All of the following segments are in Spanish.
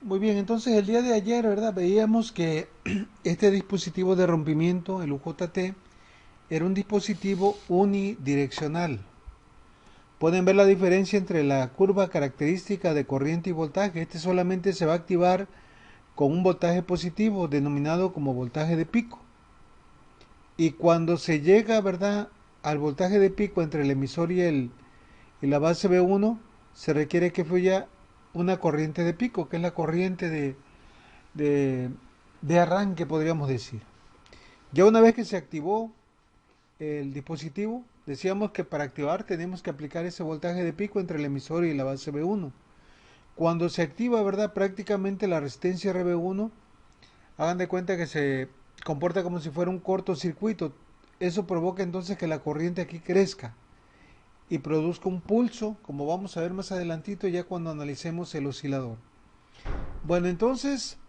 Muy bien, entonces el día de ayer, ¿verdad? Veíamos que este dispositivo de rompimiento, el UJT, era un dispositivo unidireccional. Pueden ver la diferencia entre la curva característica de corriente y voltaje. Este solamente se va a activar con un voltaje positivo denominado como voltaje de pico. Y cuando se llega, ¿verdad?, al voltaje de pico entre el emisor y la base B1, se requiere que fluya una corriente de pico, que es la corriente de, de arranque, podríamos decir. Ya una vez que se activó el dispositivo, decíamos que para activar tenemos que aplicar ese voltaje de pico entre el emisor y la base B1. Cuando se activa, ¿verdad?, prácticamente la resistencia RB1, hagan de cuenta que se comporta como si fuera un cortocircuito. Eso provoca entonces que la corriente aquí crezca y produzca un pulso, como vamos a ver más adelantito ya cuando analicemos el oscilador. Bueno, entonces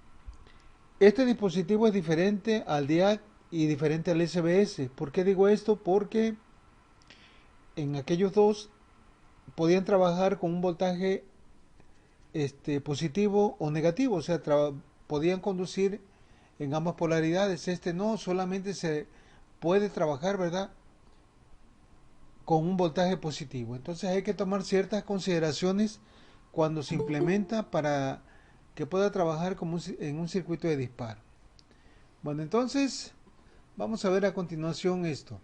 este dispositivo es diferente al DIAC y diferente al SBS. ¿Por qué digo esto? Porque en aquellos dos podían trabajar con un voltaje positivo o negativo, o sea, podían conducir en ambas polaridades. Este no, solamente se puede trabajar, ¿verdad?, con un voltaje positivo. Entonces hay que tomar ciertas consideraciones cuando se implementa para que pueda trabajar como en un circuito de disparo. Bueno, entonces vamos a ver a continuación esto.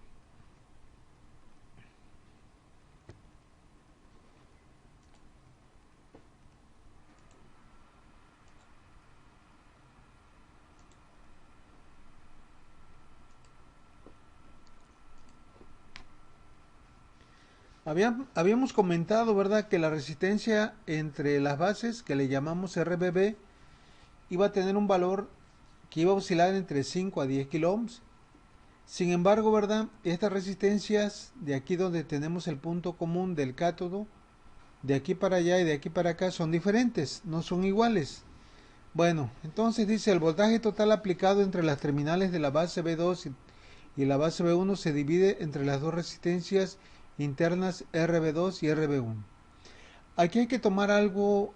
Habíamos comentado, ¿verdad?, que la resistencia entre las bases, que le llamamos RBB, iba a tener un valor que iba a oscilar entre 5 a 10 kilo ohms. Sin embargo, ¿verdad?, estas resistencias de aquí donde tenemos el punto común del cátodo, de aquí para allá y de aquí para acá son diferentes, no son iguales. Bueno, entonces dice el voltaje total aplicado entre las terminales de la base B2 y la base B1 se divide entre las dos resistencias internas RB2 y RB1. Aquí hay que tomar algo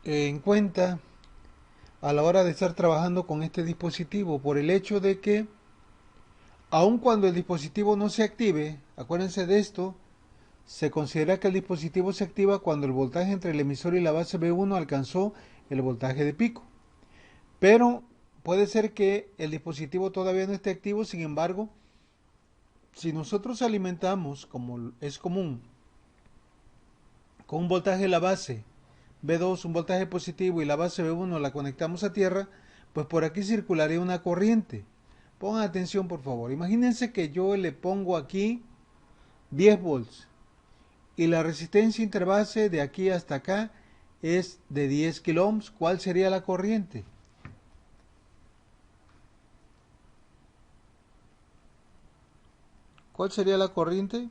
en cuenta a la hora de estar trabajando con este dispositivo, por el hecho de que aun cuando el dispositivo no se active, acuérdense de esto, se considera que el dispositivo se activa cuando el voltaje entre el emisor y la base B1 alcanzó el voltaje de pico. Pero puede ser que el dispositivo todavía no esté activo. Sin embargo, si nosotros alimentamos, como es común, con un voltaje de la base B2, un voltaje positivo, y la base B1 la conectamos a tierra, pues por aquí circularía una corriente. Pongan atención, por favor. Imagínense que yo le pongo aquí 10 volts y la resistencia interbase de aquí hasta acá es de 10 kilo ohms. ¿Cuál sería la corriente? ¿Cuál sería la corriente?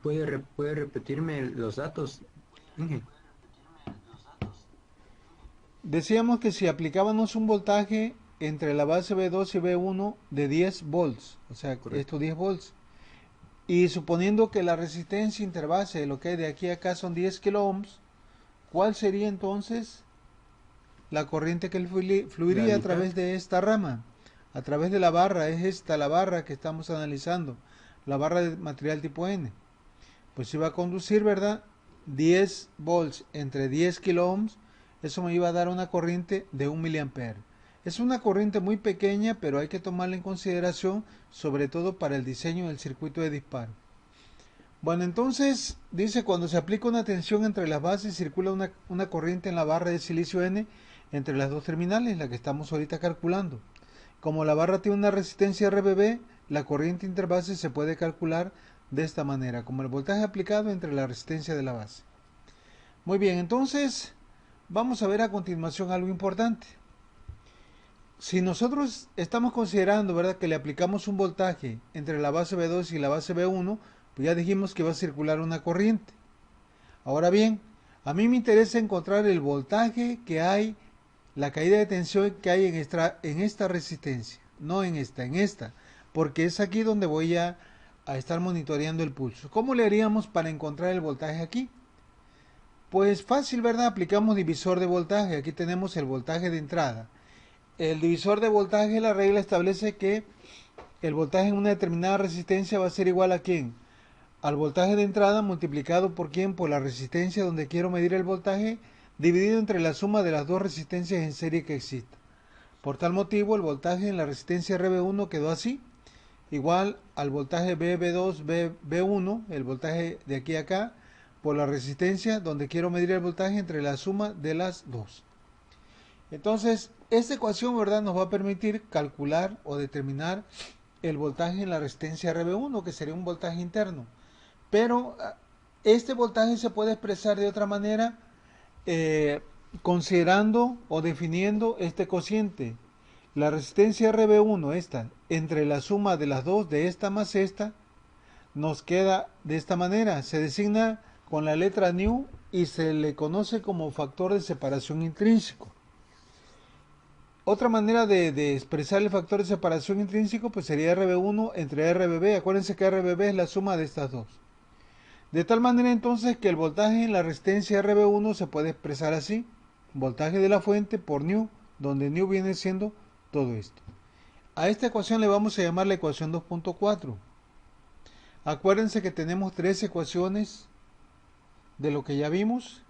¿Puede repetirme los datos, Inge? Decíamos que si aplicábamos un voltaje entre la base B2 y B1 de 10 volts, o sea, estos Correcto. 10 volts, y suponiendo que la resistencia interbase, lo que hay de aquí a acá son 10 kilo ohms, ¿cuál sería entonces la corriente que La fluiría a mitad. través de esta rama? A través de la barra, es esta la barra que estamos analizando, la barra de material tipo N. Pues iba a conducir, ¿verdad?, 10 volts entre 10 kilo ohms. Eso me iba a dar una corriente de 1 miliampere. Es una corriente muy pequeña, pero hay que tomarla en consideración, sobre todo para el diseño del circuito de disparo. Bueno, entonces dice cuando se aplica una tensión entre las bases circula una corriente en la barra de silicio N entre las dos terminales, la que estamos ahorita calculando. Como la barra tiene una resistencia RBB, la corriente interbase se puede calcular de esta manera, como el voltaje aplicado entre la resistencia de la base. Muy bien, entonces vamos a ver a continuación algo importante. Si nosotros estamos considerando, ¿verdad?, que le aplicamos un voltaje entre la base B2 y la base B1, pues ya dijimos que va a circular una corriente. Ahora bien, a mí me interesa encontrar el voltaje que hay, la caída de tensión que hay en esta resistencia, no en esta, porque es aquí donde voy a a estar monitoreando el pulso. ¿Cómo le haríamos para encontrar el voltaje aquí? Pues fácil, ¿verdad? Aplicamos divisor de voltaje. Aquí tenemos el voltaje de entrada. El divisor de voltaje, la regla establece que el voltaje en una determinada resistencia va a ser igual a ¿quién? Al voltaje de entrada multiplicado por ¿quién? Por la resistencia donde quiero medir el voltaje, dividido entre la suma de las dos resistencias en serie que existen. Por tal motivo, el voltaje en la resistencia RB1 quedó así, igual al voltaje BB2, B1, el voltaje de aquí a acá, por la resistencia donde quiero medir el voltaje entre la suma de las dos. Entonces, esta ecuación, ¿verdad?, nos va a permitir calcular o determinar el voltaje en la resistencia RB1, que sería un voltaje interno. Pero este voltaje se puede expresar de otra manera, considerando o definiendo este cociente. La resistencia RB1, esta, entre la suma de las dos de esta más esta, nos queda de esta manera. Se designa con la letra nu y se le conoce como factor de separación intrínseco. Otra manera de expresar el factor de separación intrínseco pues sería RB1 entre RBB. Acuérdense que RBB es la suma de estas dos. De tal manera entonces que el voltaje en la resistencia RB1 se puede expresar así. Voltaje de la fuente por nu, donde nu viene siendo todo esto. A esta ecuación le vamos a llamar la ecuación 2.4. Acuérdense que tenemos tres ecuaciones de lo que ya vimos.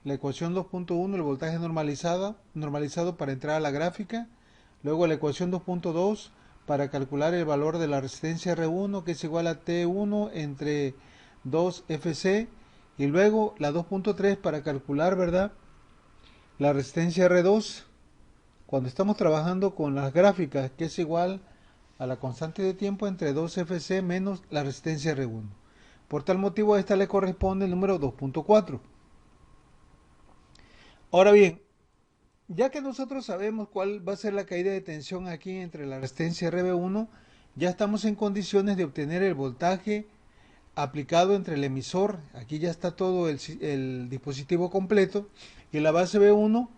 La ecuación 2.1, el voltaje normalizado para entrar a la gráfica. Luego la ecuación 2.2 para calcular el valor de la resistencia R1, que es igual a T1 entre 2FC. Y luego la 2.3 para calcular, ¿verdad?, la resistencia R2 cuando estamos trabajando con las gráficas, que es igual a la constante de tiempo entre 2FC menos la resistencia R1. Por tal motivo a esta le corresponde el número 2.4. Ahora bien, ya que nosotros sabemos cuál va a ser la caída de tensión aquí entre la resistencia RB1, ya estamos en condiciones de obtener el voltaje aplicado entre el emisor, aquí ya está todo el dispositivo completo, y la base B1,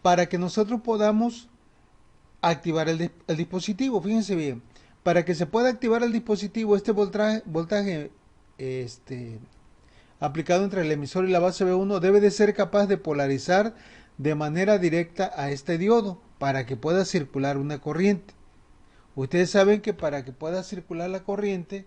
para que nosotros podamos activar el dispositivo. Fíjense bien, para que se pueda activar el dispositivo, este voltaje aplicado entre el emisor y la base B1 debe de ser capaz de polarizar de manera directa a este diodo para que pueda circular una corriente. Ustedes saben que para que pueda circular la corriente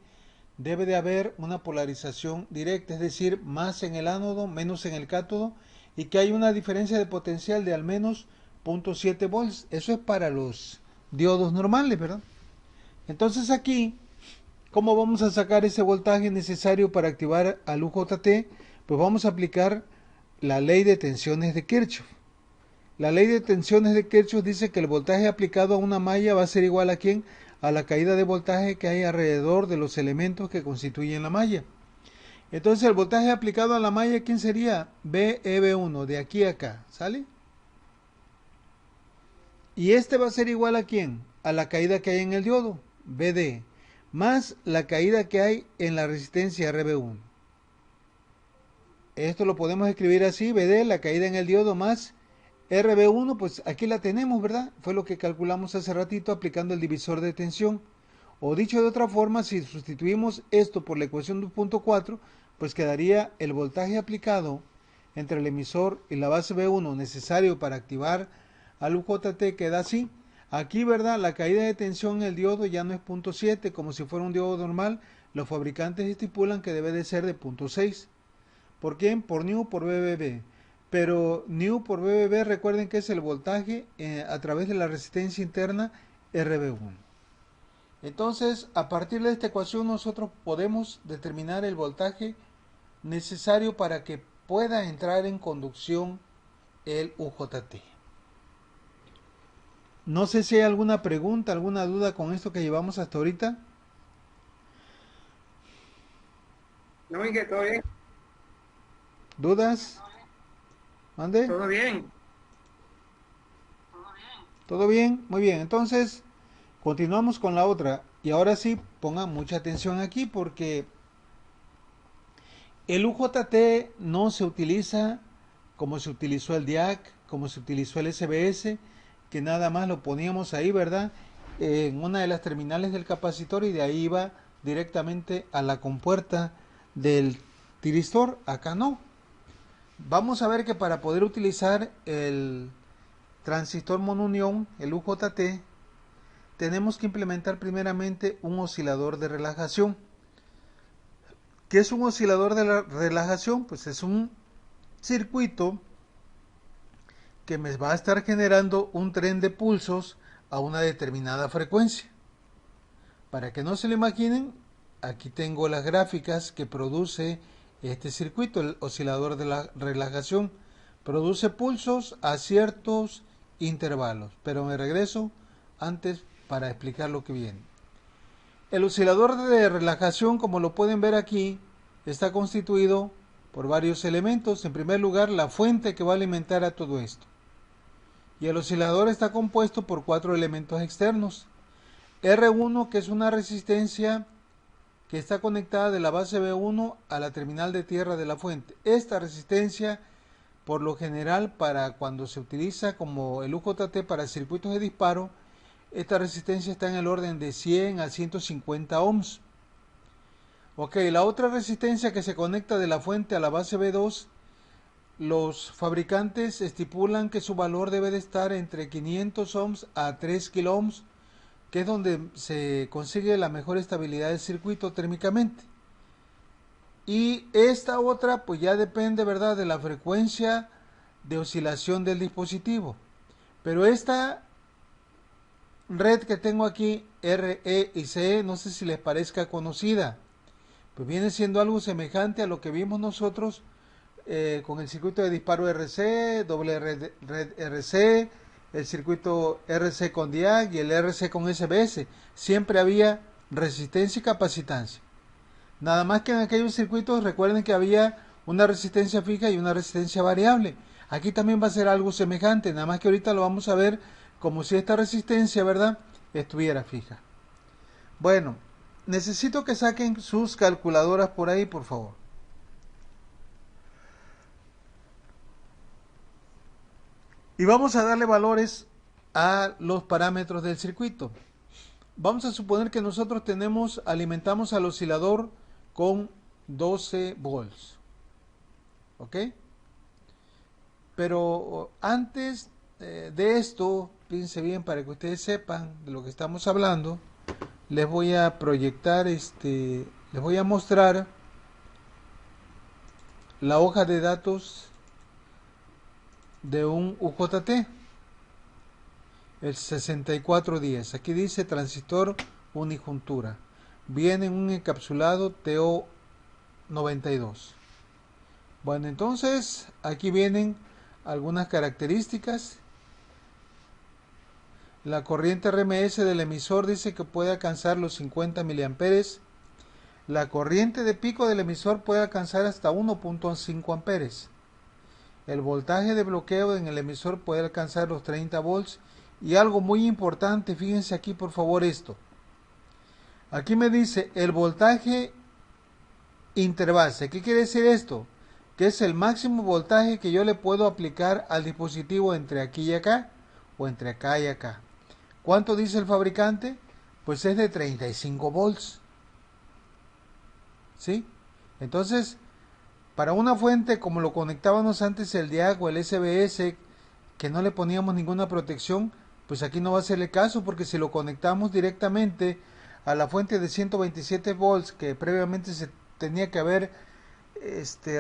debe de haber una polarización directa, es decir, más en el ánodo, menos en el cátodo, y que hay una diferencia de potencial de al menos 0.7 volts. Eso es para los diodos normales, ¿verdad? Entonces aquí, ¿cómo vamos a sacar ese voltaje necesario para activar al UJT? Pues vamos a aplicar la ley de tensiones de Kirchhoff. La ley de tensiones de Kirchhoff dice que el voltaje aplicado a una malla va a ser igual a ¿quién? A la caída de voltaje que hay alrededor de los elementos que constituyen la malla. Entonces el voltaje aplicado a la malla, ¿quién sería? BEB1, de aquí a acá, ¿sale? Y este va a ser igual a ¿quién? A la caída que hay en el diodo, BD, más la caída que hay en la resistencia RB1. Esto lo podemos escribir así, BD, la caída en el diodo, más RB1, pues aquí la tenemos, ¿verdad? Fue lo que calculamos hace ratito aplicando el divisor de tensión. O dicho de otra forma, si sustituimos esto por la ecuación 2.4, pues quedaría el voltaje aplicado entre el emisor y la base B1 necesario para activar al UJT, queda así. Aquí, ¿verdad?, la caída de tensión en el diodo ya no es 0.7 como si fuera un diodo normal. Los fabricantes estipulan que debe de ser de 0.6. ¿Por quién? Por nu por BBB. Pero nu por BBB, recuerden que es el voltaje a través de la resistencia interna RB1. Entonces, a partir de esta ecuación nosotros podemos determinar el voltaje necesario para que pueda entrar en conducción el UJT. No sé si hay alguna pregunta, alguna duda con esto que llevamos hasta ahorita. No, Miguel, todo bien. ¿Dudas? ¿Mande? Todo bien. ¿Todo bien? Muy bien. Entonces, continuamos con la otra. Y ahora sí, pongan mucha atención aquí porque el UJT no se utiliza como se utilizó el DIAC, como se utilizó el SBS, que nada más lo poníamos ahí, ¿verdad?, en una de las terminales del capacitor y de ahí iba directamente a la compuerta del tiristor. Acá no. Vamos a ver que para poder utilizar el transistor monounión, el UJT, tenemos que implementar primeramente un oscilador de relajación. ¿Qué es un oscilador de la relajación? Pues es un circuito que me va a estar generando un tren de pulsos a una determinada frecuencia. Para que no se lo imaginen, aquí tengo las gráficas que produce este circuito, el oscilador de la relajación. Produce pulsos a ciertos intervalos, pero me regreso antes para explicar lo que viene. El oscilador de relajación, como lo pueden ver aquí, está constituido por varios elementos. En primer lugar, la fuente que va a alimentar a todo esto. Y el oscilador está compuesto por 4 elementos externos. R1, que es una resistencia que está conectada de la base B1 a la terminal de tierra de la fuente. Esta resistencia, por lo general, para cuando se utiliza como el UJT para circuitos de disparo, esta resistencia está en el orden de 100 a 150 ohms. Ok, la otra resistencia que se conecta de la fuente a la base B2, los fabricantes estipulan que su valor debe de estar entre 500 ohms a 3 kilo ohms, que es donde se consigue la mejor estabilidad del circuito térmicamente. Y esta otra pues ya depende, ¿verdad?, de la frecuencia de oscilación del dispositivo. Pero esta red que tengo aquí, RE y CE, no sé si les parezca conocida, pues viene siendo algo semejante a lo que vimos nosotros con el circuito de disparo RC, doble red RC, el circuito RC con DIAC y el RC con SBS. Siempre había resistencia y capacitancia. Nada más que en aquellos circuitos recuerden que había una resistencia fija y una resistencia variable. Aquí también va a ser algo semejante, nada más que ahorita lo vamos a ver como si esta resistencia, ¿verdad?, estuviera fija. Bueno, necesito que saquen sus calculadoras por ahí, por favor. Y vamos a darle valores a los parámetros del circuito. Vamos a suponer que nosotros alimentamos al oscilador con 12 volts. ¿Ok? Pero antes de esto, fíjense bien para que ustedes sepan de lo que estamos hablando, les voy a proyectar, les voy a mostrar la hoja de datos de un UJT, el 6410. Aquí dice transistor unijuntura. Viene en un encapsulado TO92. Bueno, entonces aquí vienen algunas características. La corriente RMS del emisor dice que puede alcanzar los 50 miliamperes. La corriente de pico del emisor puede alcanzar hasta 1.5 amperes. El voltaje de bloqueo en el emisor puede alcanzar los 30 volts. Y algo muy importante, fíjense aquí por favor esto. Aquí me dice el voltaje interbase. ¿Qué quiere decir esto? Que es el máximo voltaje que yo le puedo aplicar al dispositivo entre aquí y acá, o entre acá y acá. ¿Cuánto dice el fabricante? Pues es de 35 volts. ¿Sí? Entonces, para una fuente como lo conectábamos antes el DIAC o el SBS, que no le poníamos ninguna protección, pues aquí no va a ser el caso, porque si lo conectamos directamente a la fuente de 127 volts que previamente se tenía que haber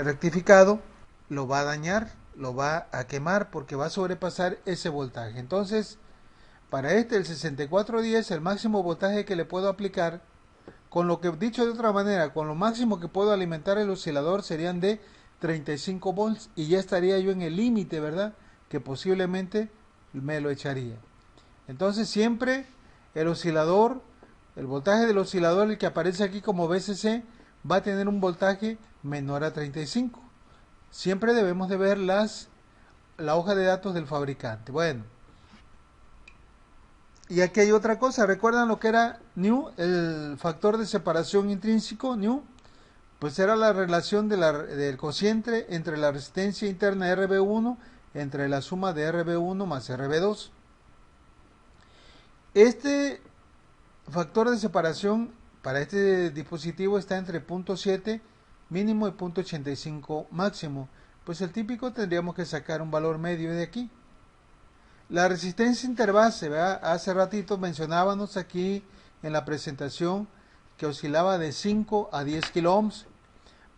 rectificado, lo va a dañar, lo va a quemar, porque va a sobrepasar ese voltaje. Entonces, para el 6410, el máximo voltaje que le puedo aplicar, con lo que, dicho de otra manera, con lo máximo que puedo alimentar el oscilador serían de 35 volts, y ya estaría yo en el límite, ¿verdad?, que posiblemente me lo echaría. Entonces siempre el oscilador, el voltaje del oscilador, el que aparece aquí como VCC, va a tener un voltaje menor a 35. Siempre debemos de ver la hoja de datos del fabricante. Bueno, y aquí hay otra cosa. ¿Recuerdan lo que era nu? El factor de separación intrínseco, nu. Pues era la relación del cociente entre la resistencia interna RB1 entre la suma de RB1 más RB2. Este factor de separación para este dispositivo está entre 0.7 mínimo y 0.85 máximo. Pues el típico tendríamos que sacar un valor medio de aquí. La resistencia interbase, ¿verdad? Hace ratito mencionábamos aquí en la presentación que oscilaba de 5 a 10 kilo ohms.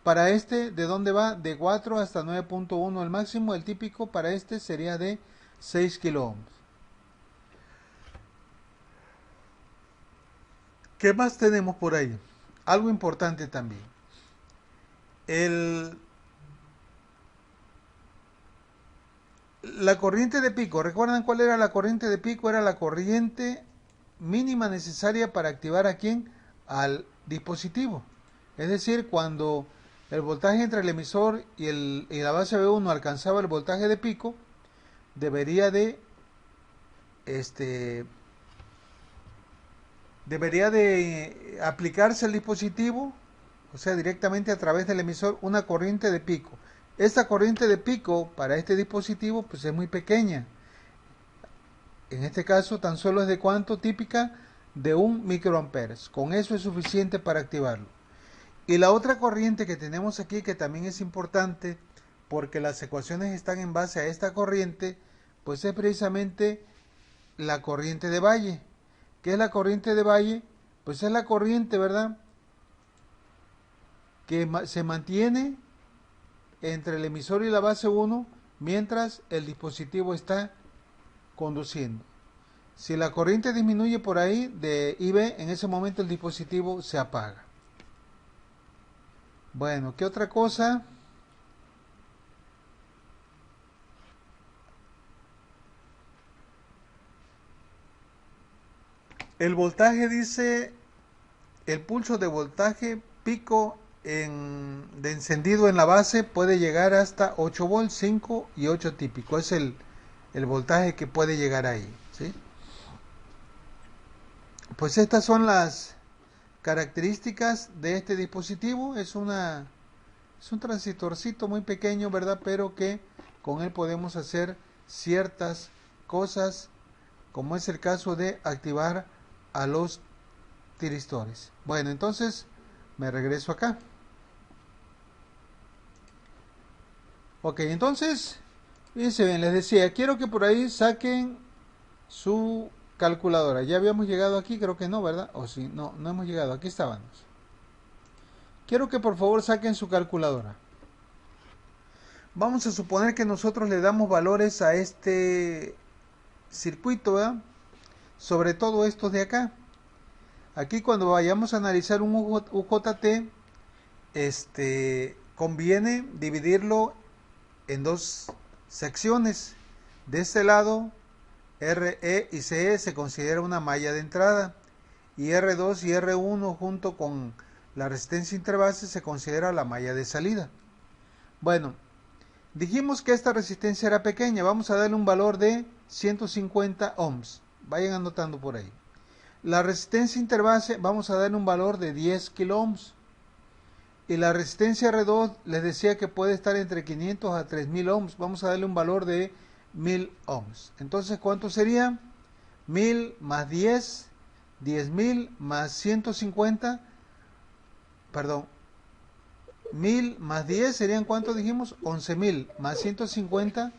Para este, ¿de dónde va? De 4 hasta 9.1 el máximo. El típico para este sería de 6 kilo ohms. ¿Qué más tenemos por ahí? Algo importante también. La corriente de pico. ¿Recuerdan cuál era la corriente de pico? Era la corriente mínima necesaria para activar a quién? Al dispositivo. Es decir, cuando el voltaje entre el emisor y la base B1 alcanzaba el voltaje de pico, debería de aplicarse al dispositivo, o sea, directamente a través del emisor, una corriente de pico. Esta corriente de pico para este dispositivo pues es muy pequeña. En este caso tan solo es de ¿cuánto? Típica de 1 microamperes. Con eso es suficiente para activarlo. Y la otra corriente que tenemos aquí, que también es importante, porque las ecuaciones están en base a esta corriente, pues es precisamente la corriente de valle. ¿Qué es la corriente de valle? Pues es la corriente, ¿verdad?, que se mantiene entre el emisor y la base 1 mientras el dispositivo está conduciendo. Si la corriente disminuye por ahí de IB, en ese momento el dispositivo se apaga. Bueno, ¿qué otra cosa? El voltaje dice, el pulso de voltaje pico de encendido en la base puede llegar hasta 8 volts, 5 y 8 típico. Es el voltaje que puede llegar ahí, ¿sí? Pues estas son las características de este dispositivo. Es un transistorcito muy pequeño, ¿verdad? Pero que con él podemos hacer ciertas cosas, como es el caso de activar a los tiristores. Bueno, entonces me regreso acá. Ok, entonces, fíjense bien, les decía, quiero que por ahí saquen su calculadora. Ya habíamos llegado aquí, creo que no, ¿verdad? O sí, no hemos llegado, aquí estábamos. Quiero que por favor saquen su calculadora. Vamos a suponer que nosotros le damos valores a este circuito, ¿verdad? Sobre todo estos de acá. Aquí cuando vayamos a analizar un UJT, conviene dividirlo en dos secciones. De este lado, RE y CE se considera una malla de entrada, y R2 y R1 junto con la resistencia interbase se considera la malla de salida. Bueno, dijimos que esta resistencia era pequeña, vamos a darle un valor de 150 ohms. Vayan anotando por ahí. La resistencia interbase vamos a darle un valor de 10 kilo ohms. Y la resistencia R2 les decía que puede estar entre 500 a 3000 ohms. Vamos a darle un valor de 1000 ohms. Entonces, ¿cuánto sería? 1000 más 10, 10.000 más 150, perdón, 1000 más 10 serían, ¿cuánto dijimos? 11.000 más 150,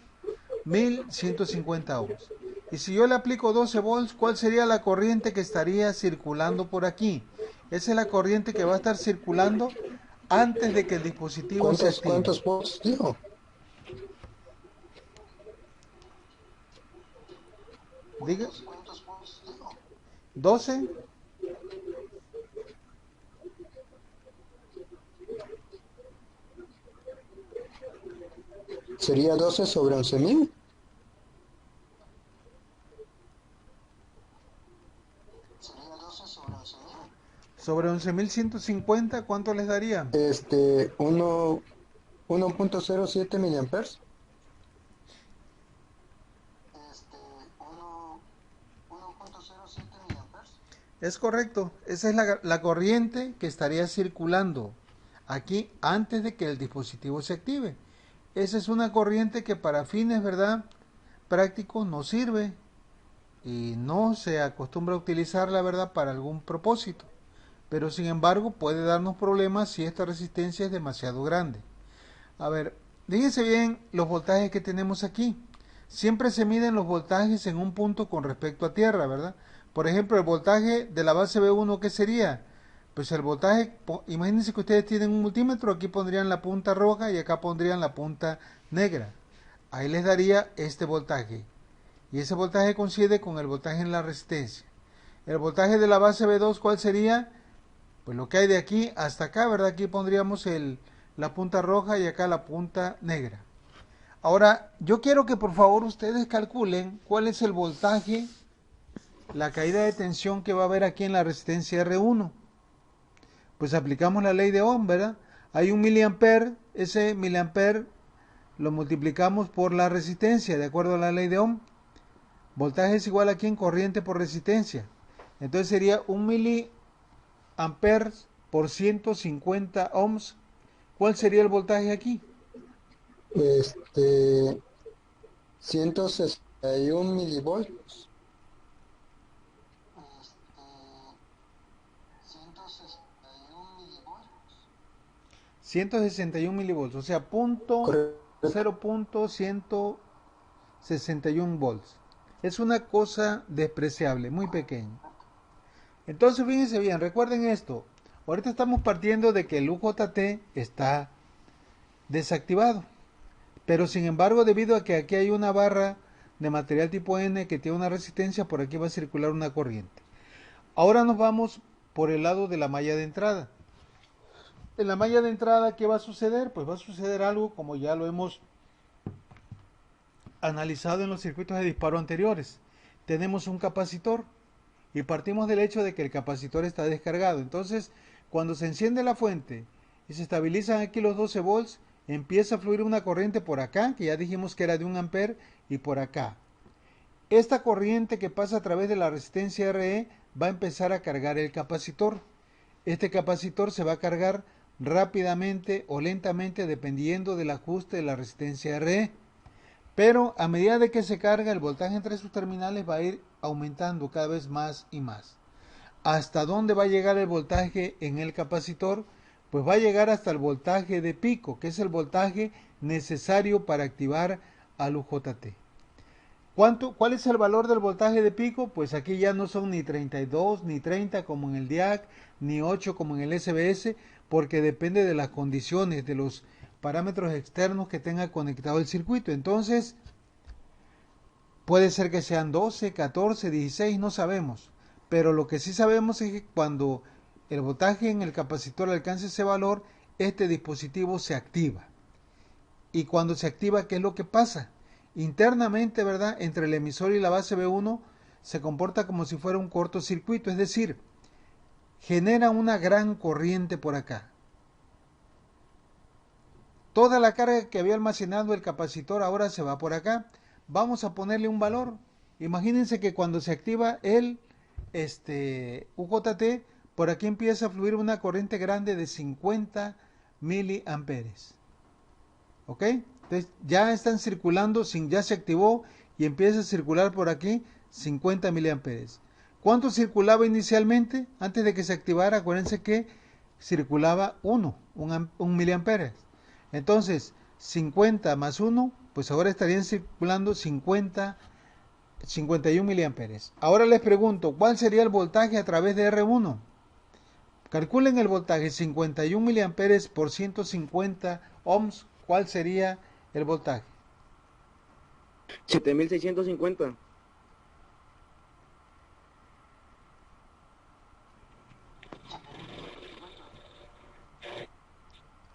1150 ohms. Y si yo le aplico 12 volts, ¿cuál sería la corriente que estaría circulando por aquí? Esa es la corriente que va a estar circulando antes de que el dispositivo se active. ¿Cuántos volts dijo? Diga. 12. ¿Sería 12 sobre 11.000? Sobre 11.150, ¿cuánto les daría? 1.07 miliamperes. Es correcto, esa es la corriente que estaría circulando aquí antes de que el dispositivo se active. Esa es una corriente que para fines, ¿verdad?, prácticos no sirve y no se acostumbra a utilizarla, ¿verdad?, para algún propósito. pero sin embargo puede darnos problemas si esta resistencia es demasiado grande. A ver, fíjense bien los voltajes que tenemos aquí. Siempre se miden los voltajes en un punto con respecto a tierra, ¿verdad? Por ejemplo, el voltaje de la base B1, ¿qué sería? Pues el voltaje, imagínense que ustedes tienen un multímetro, aquí pondrían la punta roja y acá pondrían la punta negra. Ahí les daría este voltaje. Y ese voltaje coincide con el voltaje en la resistencia. El voltaje de la base B2, ¿cuál sería? Pues lo que hay de aquí hasta acá, ¿verdad? Aquí pondríamos la punta roja y acá la punta negra. Ahora, yo quiero que por favor ustedes calculen cuál es el voltaje, la caída de tensión que va a haber aquí en la resistencia R1. Pues aplicamos la ley de Ohm, ¿verdad? Hay un miliampere, ese miliampere lo multiplicamos por la resistencia, de acuerdo a la ley de Ohm. Voltaje es igual aquí en corriente por resistencia. Entonces sería 1 miliampere por 150 ohms. ¿Cuál sería el voltaje aquí? 161 milivoltios. 161 milivolts, o sea, Correcto. 0.161 volts. Es una cosa despreciable, muy pequeña. Entonces, fíjense bien, recuerden esto. Ahorita estamos partiendo de que el UJT está desactivado. Pero sin embargo, debido a que aquí hay una barra de material tipo N que tiene una resistencia, por aquí va a circular una corriente. Ahora nos vamos por el lado de la malla de entrada. En la malla de entrada, ¿qué va a suceder? Pues va a suceder algo como ya lo hemos analizado en los circuitos de disparo anteriores. Tenemos un capacitor y partimos del hecho de que el capacitor está descargado. Entonces, cuando se enciende la fuente y se estabilizan aquí los 12 volts, empieza a fluir una corriente por acá, que ya dijimos que era de 1 ampere, y por acá. Esta corriente que pasa a través de la resistencia RE va a empezar a cargar el capacitor. Este capacitor se va a cargar rápidamente o lentamente dependiendo del ajuste de la resistencia RE. Pero a medida de que se carga, el voltaje entre sus terminales va a ir aumentando cada vez más y más. ¿Hasta dónde va a llegar el voltaje en el capacitor? Pues va a llegar hasta el voltaje de pico, que es el voltaje necesario para activar al UJT. ¿Cuál es el valor del voltaje de pico? Pues aquí ya no son ni 32 ni 30 como en el DIAC, ni 8 como en el SBS, porque depende de las condiciones, de los parámetros externos que tenga conectado el circuito. Entonces, puede ser que sean 12, 14, 16, no sabemos. Pero lo que sí sabemos es que cuando el voltaje en el capacitor alcance ese valor, este dispositivo se activa. Y cuando se activa, ¿qué es lo que pasa? Internamente, ¿verdad? Entre el emisor y la base B1 se comporta como si fuera un cortocircuito, es decir, genera una gran corriente por acá. Toda la carga que había almacenado el capacitor ahora se va por acá. Vamos a ponerle un valor. Imagínense que cuando se activa el UJT, por aquí empieza a fluir una corriente grande de 50 miliamperes. ¿Ok? Entonces ya están circulando, ya se activó y empieza a circular por aquí 50 miliamperes. ¿Cuánto circulaba inicialmente? Antes de que se activara, acuérdense que circulaba 1 miliamperes. Entonces, 50 más 1, pues ahora estarían circulando 51 miliamperes. Ahora les pregunto, ¿cuál sería el voltaje a través de R1? Calculen el voltaje, 51 miliamperes por 150 ohms. ¿Cuál sería el voltaje? 7650.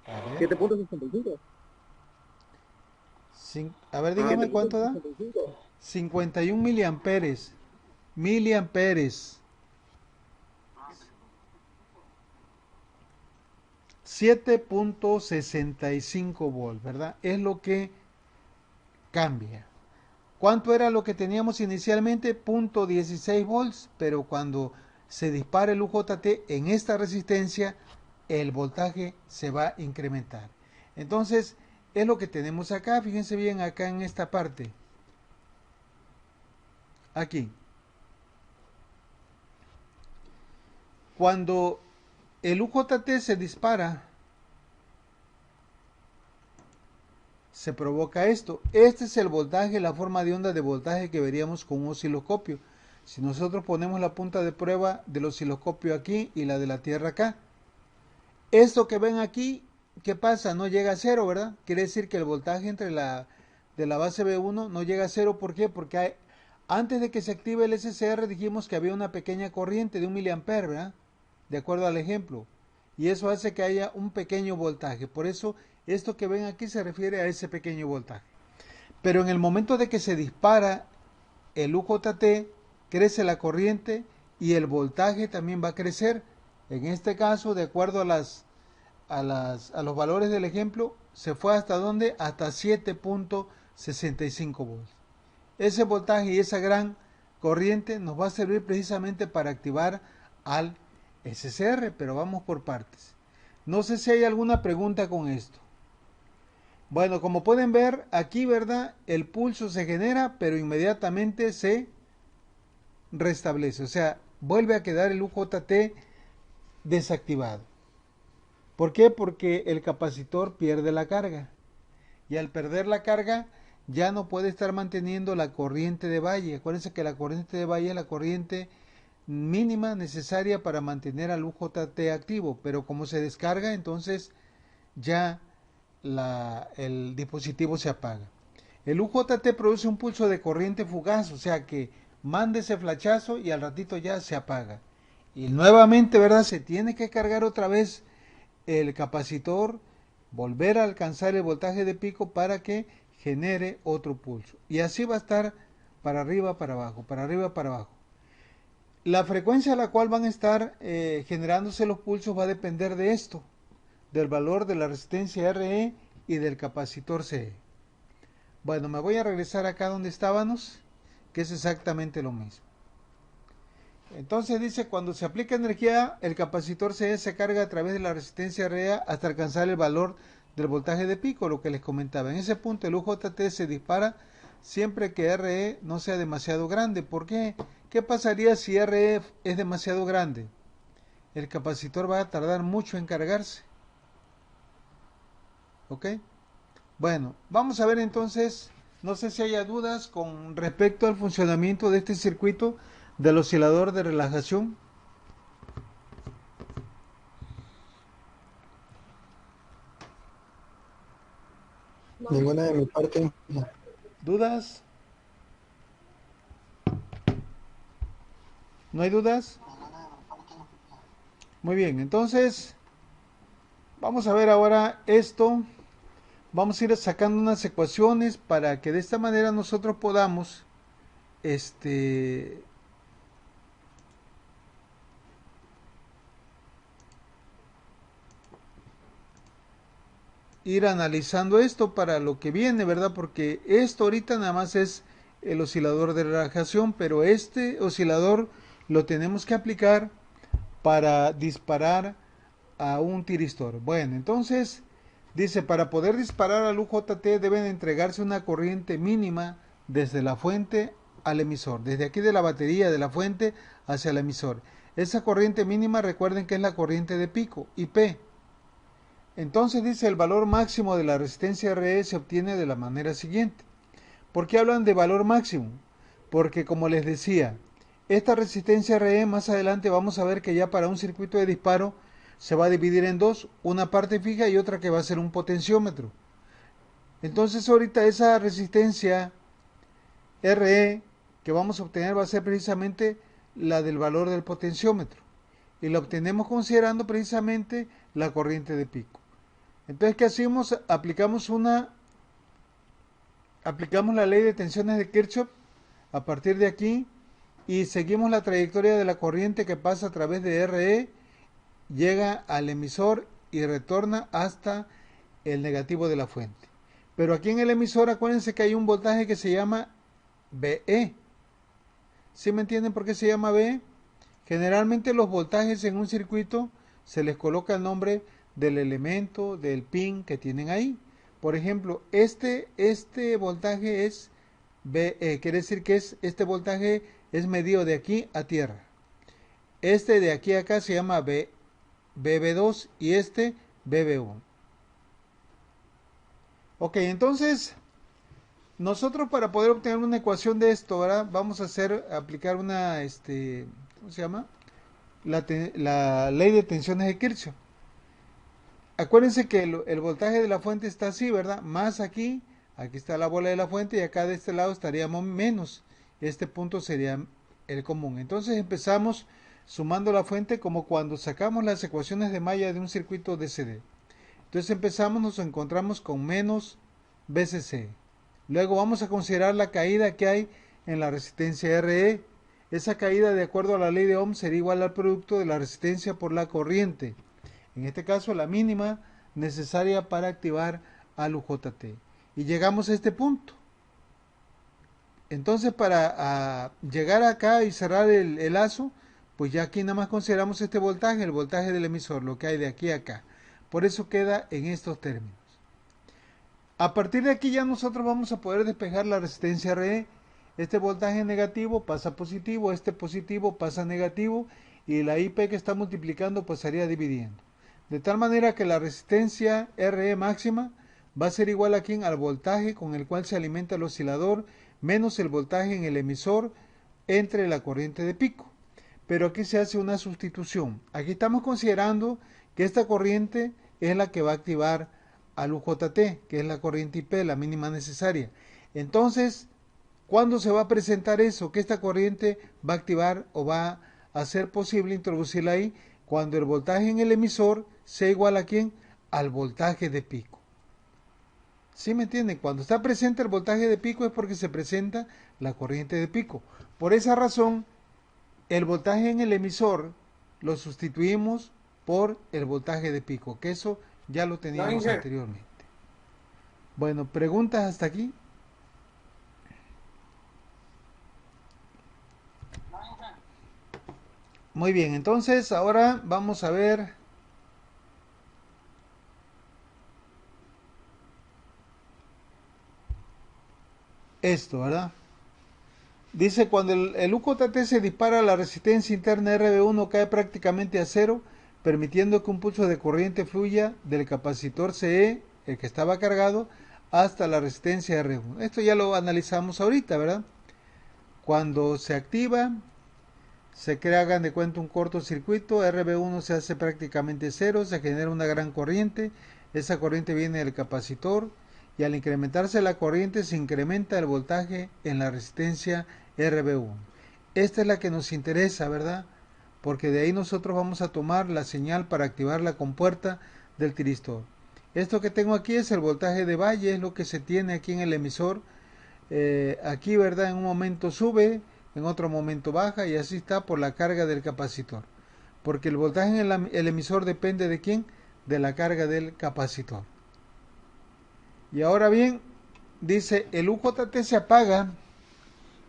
A ver, 7.65. a ver, dígame cuánto da. 51 miliamperes. Miliamperes. 7.65 volts, ¿verdad? Es lo que cambia. ¿Cuánto era lo que teníamos inicialmente? 0.16 volts, pero cuando se dispara el UJT en esta resistencia, el voltaje se va a incrementar. Entonces, es lo que tenemos acá. Fíjense bien acá en esta parte. Aquí. Cuando el UJT se dispara, se provoca esto. Este es el voltaje, la forma de onda de voltaje que veríamos con un osciloscopio. Si nosotros ponemos la punta de prueba del osciloscopio aquí y la de la Tierra acá, esto que ven aquí, ¿qué pasa? No llega a cero, ¿verdad? Quiere decir que el voltaje entre de la base B1 no llega a cero. ¿Por qué? Porque antes de que se active el SCR dijimos que había una pequeña corriente de 1 miliampere, ¿verdad? De acuerdo al ejemplo. Y eso hace que haya un pequeño voltaje. Por eso esto que ven aquí se refiere a ese pequeño voltaje. Pero en el momento de que se dispara el UJT, crece la corriente y el voltaje también va a crecer. En este caso, de acuerdo a los valores del ejemplo, se fue hasta ¿dónde? Hasta 7.65 volts. Ese voltaje y esa gran corriente nos va a servir precisamente para activar al SCR, pero vamos por partes. No sé si hay alguna pregunta con esto. Bueno, como pueden ver aquí, ¿verdad? El pulso se genera, pero inmediatamente se restablece. O sea, vuelve a quedar el UJT desactivado. ¿Por qué? Porque el capacitor pierde la carga. Y al perder la carga, ya no puede estar manteniendo la corriente de valle. Acuérdense que la corriente de valle es la corriente mínima necesaria para mantener al UJT activo. Pero como se descarga, entonces ya el dispositivo se apaga. El UJT produce un pulso de corriente fugaz, o sea que manda ese flachazo y al ratito ya se apaga. Y nuevamente, ¿verdad? Se tiene que cargar otra vez el capacitor, volver a alcanzar el voltaje de pico para que genere otro pulso. Y así va a estar para arriba, para abajo, para arriba, para abajo. La frecuencia a la cual van a estar generándose los pulsos va a depender de esto, del valor de la resistencia RE y del capacitor CE. Bueno, me voy a regresar acá donde estábamos, que es exactamente lo mismo. Entonces dice, cuando se aplica energía, el capacitor CE se carga a través de la resistencia RE hasta alcanzar el valor del voltaje de pico, lo que les comentaba. En ese punto el UJT se dispara siempre que RE no sea demasiado grande. ¿Por qué? ¿Qué pasaría si RE es demasiado grande? El capacitor va a tardar mucho en cargarse. ¿Ok? Bueno, vamos a ver entonces, no sé si haya dudas con respecto al funcionamiento de este circuito del oscilador de relajación. Ninguna de mi parte. ¿Dudas? ¿No hay dudas? Muy bien, entonces vamos a ver ahora esto. Vamos a ir sacando unas ecuaciones para que de esta manera nosotros podamos ir analizando esto para lo que viene, ¿verdad? Porque esto ahorita nada más es el oscilador de relajación, pero este oscilador lo tenemos que aplicar para disparar a un tiristor. Bueno, entonces dice, para poder disparar al UJT deben entregarse una corriente mínima desde la fuente al emisor, desde aquí de la batería de la fuente hacia el emisor. Esa corriente mínima, recuerden que es la corriente de pico, IP. Entonces dice, el valor máximo de la resistencia RE se obtiene de la manera siguiente. ¿Por qué hablan de valor máximo? Porque como les decía, esta resistencia RE más adelante vamos a ver que ya para un circuito de disparo se va a dividir en dos, una parte fija y otra que va a ser un potenciómetro. Entonces ahorita esa resistencia RE que vamos a obtener va a ser precisamente la del valor del potenciómetro. Y la obtenemos considerando precisamente la corriente de pico. Entonces, ¿qué hacemos? Aplicamos la ley de tensiones de Kirchhoff a partir de aquí y seguimos la trayectoria de la corriente que pasa a través de RE, llega al emisor y retorna hasta el negativo de la fuente. Pero aquí en el emisor acuérdense que hay un voltaje que se llama VE. ¿Sí me entienden por qué se llama VE? Generalmente los voltajes en un circuito se les coloca el nombre del elemento, del pin que tienen ahí. Por ejemplo, este voltaje es VE, quiere decir que este voltaje es medido de aquí a tierra. Este de aquí a acá se llama BB2 y este BB1. Ok, entonces nosotros para poder obtener una ecuación de esto, ¿verdad? Vamos a aplicar una, ¿cómo se llama? La ley de tensiones de Kirchhoff. Acuérdense que el voltaje de la fuente está así, ¿verdad? Más aquí está la bola de la fuente y acá de este lado estaríamos menos. Este punto sería el común. Entonces empezamos sumando la fuente como cuando sacamos las ecuaciones de malla de un circuito DCD. Entonces empezamos, nos encontramos con menos BCC. Luego vamos a considerar la caída que hay en la resistencia RE. Esa caída, de acuerdo a la ley de Ohm, sería igual al producto de la resistencia por la corriente. En este caso, la mínima necesaria para activar al UJT. Y llegamos a este punto. Entonces, para llegar acá y cerrar el lazo, pues ya aquí nada más consideramos este voltaje, el voltaje del emisor, lo que hay de aquí a acá. Por eso queda en estos términos. A partir de aquí ya nosotros vamos a poder despejar la resistencia RE. Este voltaje negativo pasa a positivo, este positivo pasa a negativo y la IP que está multiplicando pasaría dividiendo. De tal manera que la resistencia RE máxima va a ser igual aquí al voltaje con el cual se alimenta el oscilador menos el voltaje en el emisor entre la corriente de pico. Pero aquí se hace una sustitución. Aquí estamos considerando que esta corriente es la que va a activar al UJT, que es la corriente IP, la mínima necesaria. Entonces, ¿cuándo se va a presentar eso? Que esta corriente va a activar o va a ser posible introducirla ahí cuando el voltaje en el emisor sea igual a ¿quién? Al voltaje de pico. ¿Sí me entienden? Cuando está presente el voltaje de pico es porque se presenta la corriente de pico. Por esa razón, el voltaje en el emisor lo sustituimos por el voltaje de pico, que eso ya lo teníamos anteriormente. Bueno, ¿preguntas hasta aquí? Muy bien, entonces ahora vamos a ver esto, ¿verdad? Dice, cuando el UJT se dispara, la resistencia interna RB1 cae prácticamente a cero, permitiendo que un pulso de corriente fluya del capacitor CE, el que estaba cargado, hasta la resistencia R1. Esto ya lo analizamos ahorita, ¿verdad? Cuando se activa, se crea, hagan de cuenta, un cortocircuito, RB1 se hace prácticamente cero, se genera una gran corriente, esa corriente viene del capacitor, y al incrementarse la corriente se incrementa el voltaje en la resistencia RB1. Esta es la que nos interesa, ¿verdad? Porque de ahí nosotros vamos a tomar la señal para activar la compuerta del tiristor. Esto que tengo aquí es el voltaje de valle, es lo que se tiene aquí en el emisor. Aquí, ¿verdad? En un momento sube, en otro momento baja y así está por la carga del capacitor. Porque el voltaje en el emisor depende de ¿quién? De la carga del capacitor. Y ahora bien, dice, el UJT se apaga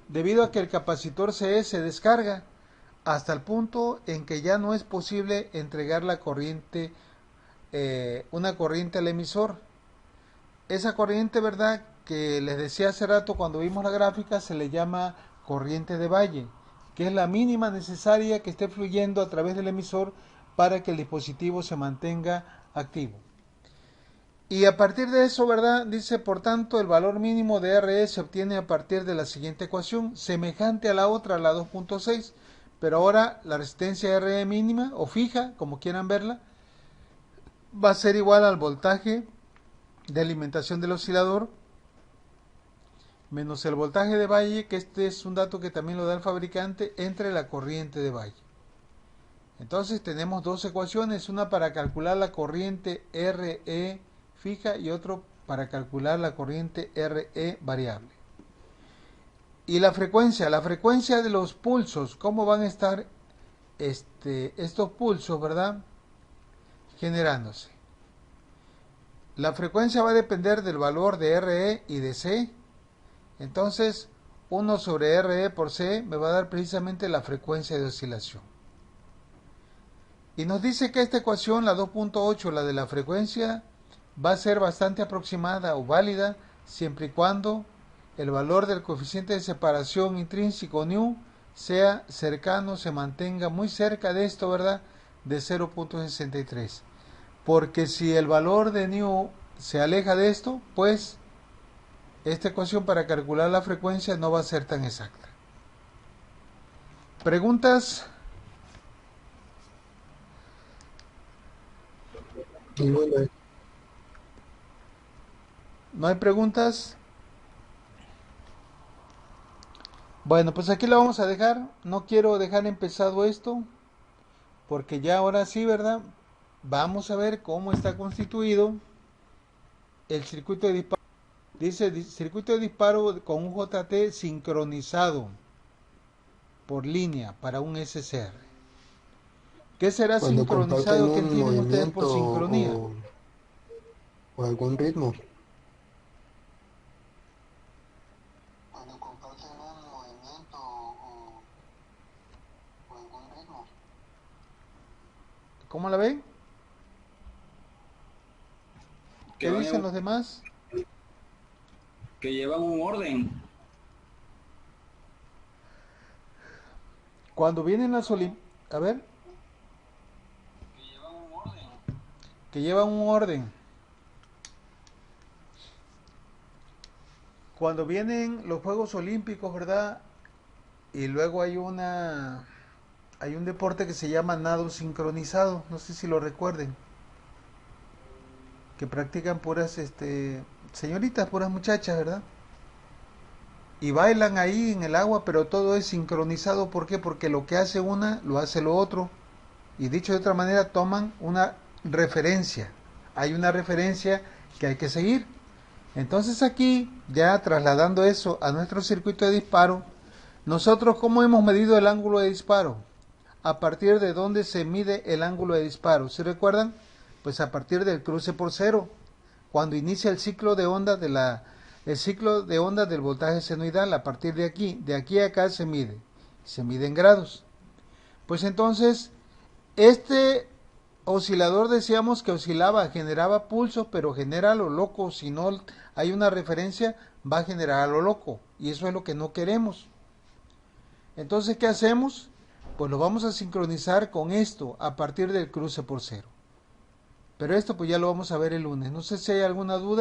debido a que el capacitor CE se descarga hasta el punto en que ya no es posible entregar la corriente, una corriente al emisor. Esa corriente, ¿verdad?, que les decía hace rato cuando vimos la gráfica, se le llama corriente de valle, que es la mínima necesaria que esté fluyendo a través del emisor para que el dispositivo se mantenga activo. Y a partir de eso, ¿verdad?, dice, por tanto, el valor mínimo de RE se obtiene a partir de la siguiente ecuación, semejante a la otra, la 2.6, pero ahora la resistencia RE mínima, o fija, como quieran verla, va a ser igual al voltaje de alimentación del oscilador, menos el voltaje de valle, que este es un dato que también lo da el fabricante, entre la corriente de valle. Entonces tenemos dos ecuaciones, una para calcular la corriente RE fija y otro para calcular la corriente RE variable. Y la frecuencia de los pulsos, cómo van a estar estos pulsos, ¿verdad?, generándose. La frecuencia va a depender del valor de RE y de C. Entonces, 1 sobre RE por C me va a dar precisamente la frecuencia de oscilación. Y nos dice que esta ecuación, la 2.8, la de la frecuencia, va a ser bastante aproximada o válida siempre y cuando el valor del coeficiente de separación intrínseco nu sea cercano, se mantenga muy cerca de esto, ¿verdad?, de 0.63. Porque si el valor de nu se aleja de esto, pues esta ecuación para calcular la frecuencia no va a ser tan exacta. ¿Preguntas? Ninguna. ¿No hay preguntas? Bueno, pues aquí lo vamos a dejar. No quiero dejar empezado esto, porque ya ahora sí, ¿verdad? Vamos a ver cómo está constituido el circuito de disparo. Dice circuito de disparo con un JT sincronizado por línea para un SCR. ¿Qué será Cuando comparten sincronizado? ¿Qué un entienden ustedes por movimiento sincronía? o algún ritmo. ¿Cómo la ven? ¿Qué dicen los demás? Que llevan un orden. Cuando vienen las Olimpiadas, a ver, que llevan un orden. Cuando vienen los Juegos Olímpicos, ¿verdad? Y luego hay un deporte que se llama nado sincronizado, no sé si lo recuerden, que practican puras señoritas, puras muchachas, ¿verdad? Y bailan ahí en el agua, pero todo es sincronizado. ¿Por qué? Porque lo que hace una, lo hace lo otro. Y dicho de otra manera, toman una referencia. Hay una referencia que hay que seguir. Entonces aquí, ya trasladando eso a nuestro circuito de disparo, nosotros ¿cómo hemos medido el ángulo de disparo? ¿A partir de dónde se mide el ángulo de disparo? ¿Sí recuerdan? Pues a partir del cruce por cero, cuando inicia el ciclo de onda del voltaje senoidal. A partir de aquí a acá se mide en grados. Pues entonces, este oscilador decíamos que generaba pulsos, pero genera a lo loco. Si no hay una referencia, va a generar a lo loco, y eso es lo que no queremos. Entonces, ¿qué hacemos? Pues lo vamos a sincronizar con esto a partir del cruce por cero. Pero esto pues ya lo vamos a ver el lunes. No sé si hay alguna duda.